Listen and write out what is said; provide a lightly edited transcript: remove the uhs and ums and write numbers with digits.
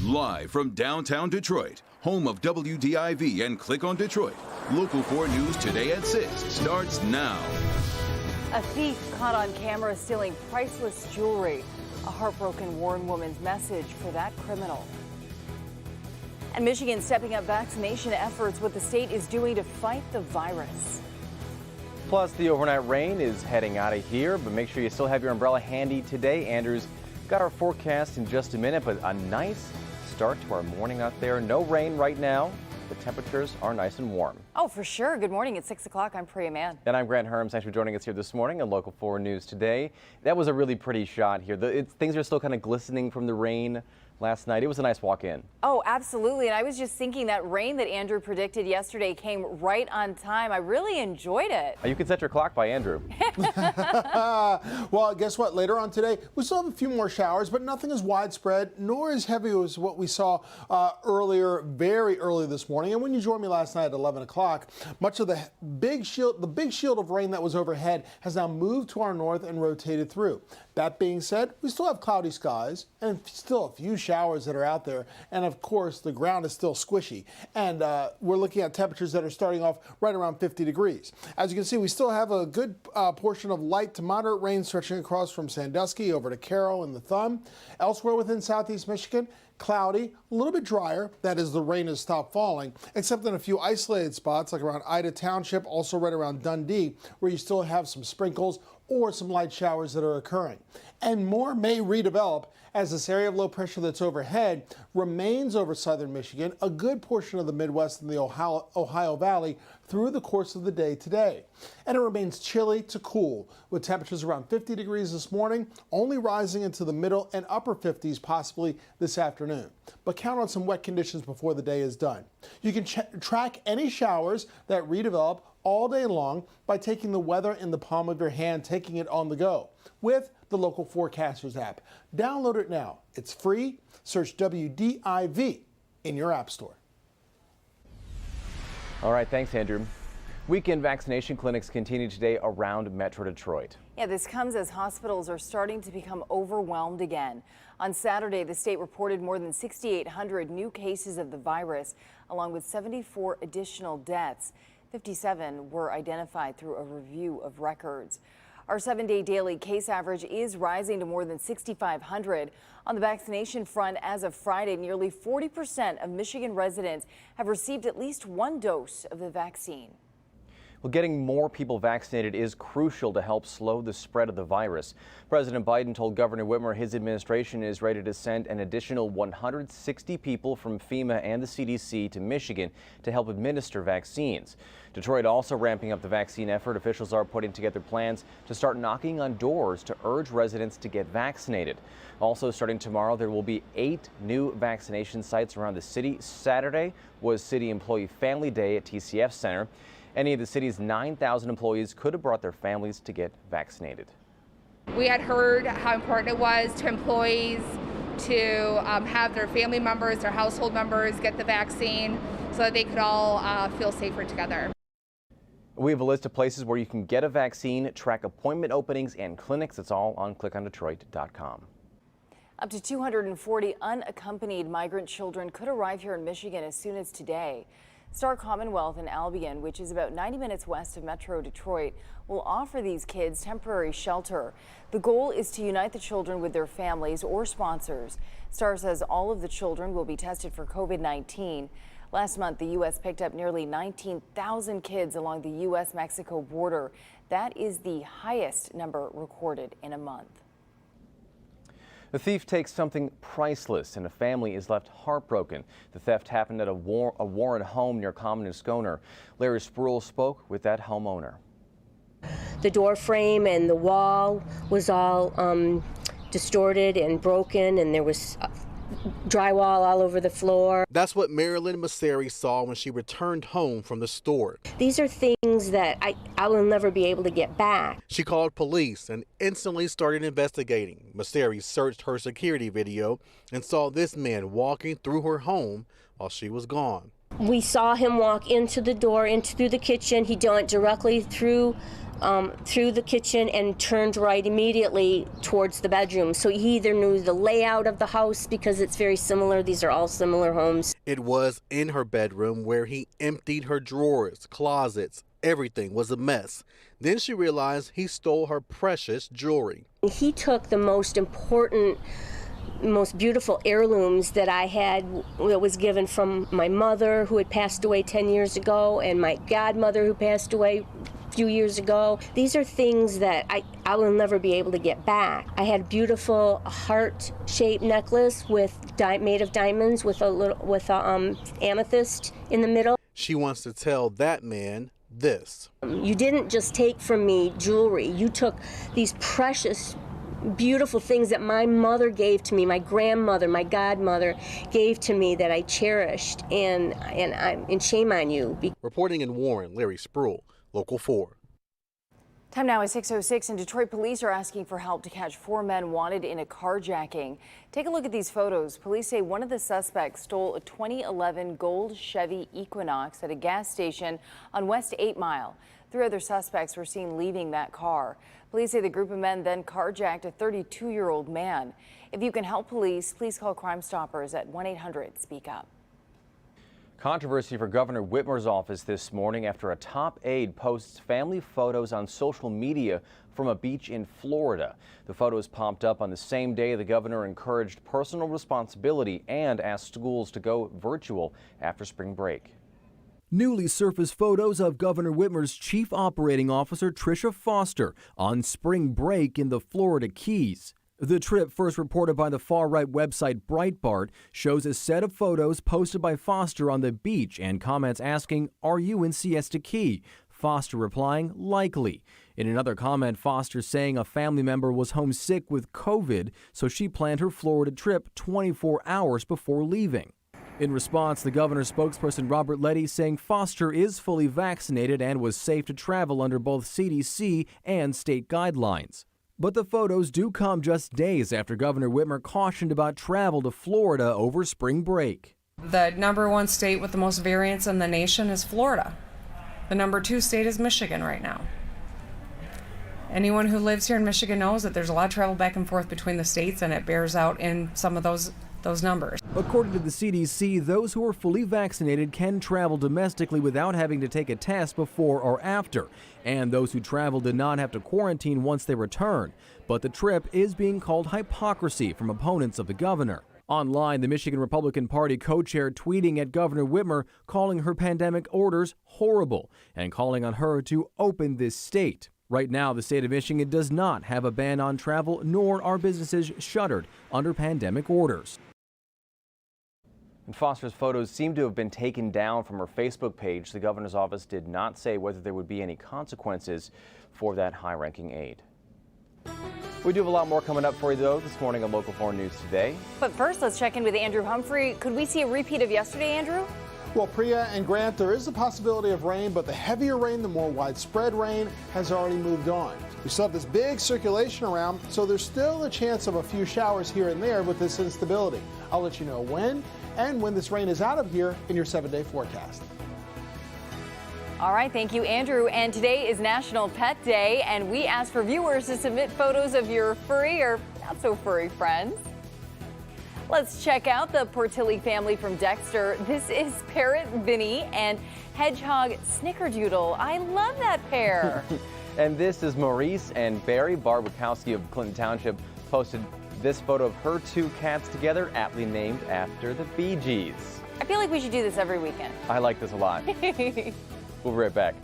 Live from downtown Detroit, home of WDIV and Click on Detroit, Local 4 News today at 6 starts now. A thief caught on camera stealing priceless jewelry. A heartbroken Warren woman's message for that criminal. And Michigan stepping up vaccination efforts, what the state is doing to fight the virus. Plus, the overnight rain is heading out of here, but make sure you still have your umbrella handy today. Andrew's got our forecast in just a minute, but a nice start to our morning out there. No rain right now. The temperatures are nice and warm. Oh, for sure. Good morning. It's 6 o'clock. I'm Priya Mann. And I'm Grant Herms. Thanks for joining us here this morning on Local 4 News today. That was a really pretty shot here. Things are still kind of glistening from the rain last night. It was a nice walk in. Oh, absolutely. And I was just thinking that rain that Andrew predicted yesterday came right on time. I really enjoyed it. You can set your clock by Andrew. Well, guess what? Later on today, we still have a few more showers, but nothing as widespread nor as heavy as what we saw earlier, very early this morning. And when you joined me last night at 11 o'clock, much of the big shield of rain that was overhead has now moved to our north and rotated through. That being said, we still have cloudy skies and still a few showers that are out there. And of course, the ground is still squishy. And we're looking at temperatures that are starting off right around 50 degrees. As you can see, we still have a good portion of light to moderate rain stretching across from Sandusky over to Carroll and the Thumb. Elsewhere within southeast Michigan, cloudy, a little bit drier. That is, the rain has stopped falling, except in a few isolated spots like around Ida Township, also right around Dundee, where you still have some sprinkles or some light showers that are occurring. And more may redevelop as this area of low pressure that's overhead remains over southern Michigan, a good portion of the Midwest and the Ohio Valley through the course of the day today. And it remains chilly to cool, with temperatures around 50 degrees this morning, only rising into the middle and upper 50s possibly this afternoon. But count on some wet conditions before the day is done. You can track any showers that redevelop all day long by taking the weather in the palm of your hand, taking it on the go with the Local Forecasters app. Download it now. It's free. Search WDIV in your app store. All right, thanks, Andrew. Weekend vaccination clinics continue today around Metro Detroit. Yeah, this comes as hospitals are starting to become overwhelmed again. On Saturday, the state reported more than 6,800 new cases of the virus, along with 74 additional deaths. 57 were identified through a review of records. Our 7-day daily case average is rising to more than 6,500. On the vaccination front, as of Friday, nearly 40% of Michigan residents have received at least one dose of the vaccine. Well, getting more people vaccinated is crucial to help slow the spread of the virus. President Biden told Governor Whitmer his administration is ready to send an additional 160 people from FEMA and the CDC to Michigan to help administer vaccines. Detroit also ramping up the vaccine effort. Officials are putting together plans to start knocking on doors to urge residents to get vaccinated. Also starting tomorrow, there will be 8 new vaccination sites around the city. Saturday was City Employee Family Day at TCF Center. Any of the city's 9,000 employees could have brought their families to get vaccinated. We had heard how important it was to employees to have their family members, their household members get the vaccine so that they could all feel safer together. We have a list of places where you can get a vaccine, track appointment openings and clinics. It's all on clickondetroit.com. Up to 240 unaccompanied migrant children could arrive here in Michigan as soon as today. Star Commonwealth in Albion, which is about 90 minutes west of Metro Detroit, will offer these kids temporary shelter. The goal is to unite the children with their families or sponsors. Star says all of the children will be tested for COVID-19. Last month, the U.S. picked up nearly 19,000 kids along the U.S.-Mexico border. That is the highest number recorded in a month. The thief takes something priceless and a family is left heartbroken. The theft happened at a Warren home near Common and Schoner. Larry Spruill spoke with that homeowner. The door frame and the wall was all distorted and broken, and there was drywall all over the floor. That's what Marilyn Masseri saw when she returned home from the store. These are things that I will never be able to get back. She called police and instantly started investigating. Masseri searched her security video and saw this man walking through her home while she was gone. We saw him walk into the door, through the kitchen. He went directly through through the kitchen and turned right immediately towards the bedroom. So he either knew the layout of the house because it's very similar. These are all similar homes. It was in her bedroom where he emptied her drawers, closets. Everything was a mess. Then she realized he stole her precious jewelry. He took the most important, most beautiful heirlooms that I had, that was given from my mother, who had passed away 10 years ago, and my godmother, who passed away a few years ago. These are things that I will never be able to get back. I had a beautiful heart-shaped necklace made of diamonds with a amethyst in the middle. She wants to tell that man this. You didn't just take from me jewelry. You took these precious, beautiful things that my mother gave to me, my grandmother, my godmother gave to me, that I cherished, and shame on you. Reporting in Warren, Larry Spruill, Local 4. Time now is 6:06, and Detroit police are asking for help to catch 4 men wanted in a carjacking. Take a look at these photos. Police say one of the suspects stole a 2011 gold Chevy Equinox at a gas station on West 8 Mile. 3 other suspects were seen leaving that car. Police say the group of men then carjacked a 32-year-old man. If you can help police, please call Crime Stoppers at 1-800-SPEAK-UP. Controversy for Governor Whitmer's office this morning after a top aide posts family photos on social media from a beach in Florida. The photos popped up on the same day the governor encouraged personal responsibility and asked schools to go virtual after spring break. Newly surfaced photos of Governor Whitmer's Chief Operating Officer Tricia Foster on spring break in the Florida Keys. The trip, first reported by the far-right website Breitbart, shows a set of photos posted by Foster on the beach and comments asking, "Are you in Siesta Key?" Foster replying, "Likely." In another comment, Foster saying a family member was homesick with COVID, so she planned her Florida trip 24 hours before leaving. In response, the governor's spokesperson Robert Letty saying Foster is fully vaccinated and was safe to travel under both CDC and state guidelines. But the photos do come just days after Governor Whitmer cautioned about travel to Florida over spring break. The #1 state with the most variants in the nation is Florida. The #2 state is Michigan right now. Anyone who lives here in Michigan knows that there's a lot of travel back and forth between the states, and it bears out in some of those numbers. According to the CDC, those who are fully vaccinated can travel domestically without having to take a test before or after, and those who travel did not have to quarantine once they return. But the trip is being called hypocrisy from opponents of the governor. Online, the Michigan Republican Party co-chair tweeting at Governor Whitmer, calling her pandemic orders horrible and calling on her to open this state. Right now, the state of Michigan does not have a ban on travel, nor are businesses shuttered under pandemic orders. And Foster's photos seem to have been taken down from her Facebook page. The governor's office did not say whether there would be any consequences for that high-ranking aide. We do have a lot more coming up for you, though, this morning on Local 4 News Today. But first, let's check in with Andrew Humphrey. Could we see a repeat of yesterday, Andrew? Well, Priya and Grant, there is a possibility of rain, but the heavier rain, the more widespread rain, has already moved on. We still have this big circulation around, so there's still a chance of a few showers here and there with this instability. I'll let you know when and when this rain is out of here in your 7-day forecast. All right, thank you, Andrew. And today is National Pet Day, and we asked for viewers to submit photos of your furry or not so furry friends. Let's check out the Portilli family from Dexter. This is Parrot Vinny and Hedgehog Snickerdoodle. I love that pair. And this is Maurice and Barry. Barb Wachowski of Clinton Township posted this photo of her 2 cats together, aptly named after the Bee Gees. I feel like we should do this every weekend. I like this a lot. We'll be right back.